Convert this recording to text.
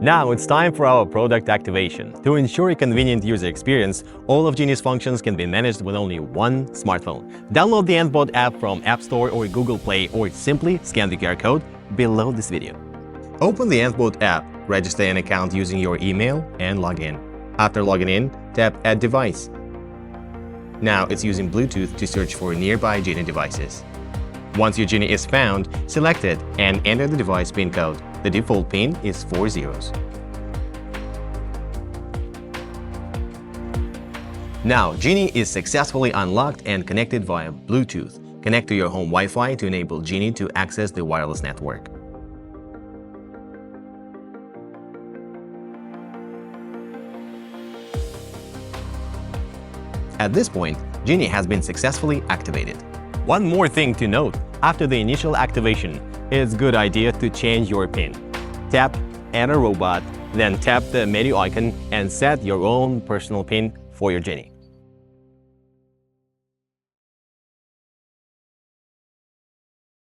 Now it's time for our product activation. To ensure a convenient user experience, all of Genie's functions can be managed with only one smartphone. Download the ANTHBOT app from App Store or Google Play, or simply scan the QR code below this video. Open the ANTHBOT app, register an account using your email, and log in. After logging in, tap Add Device. Now it's using Bluetooth to search for nearby Genie devices. Once your Genie is found, select it and enter the device PIN code. The default PIN is 4 zeros. Now, Genie is successfully unlocked and connected via Bluetooth. Connect to your home Wi-Fi to enable Genie to access the wireless network. At this point, Genie has been successfully activated. One more thing to note, after the initial activation, it's a good idea to change your PIN. Tap Add a Robot, then tap the menu icon and set your own personal PIN for your Genie.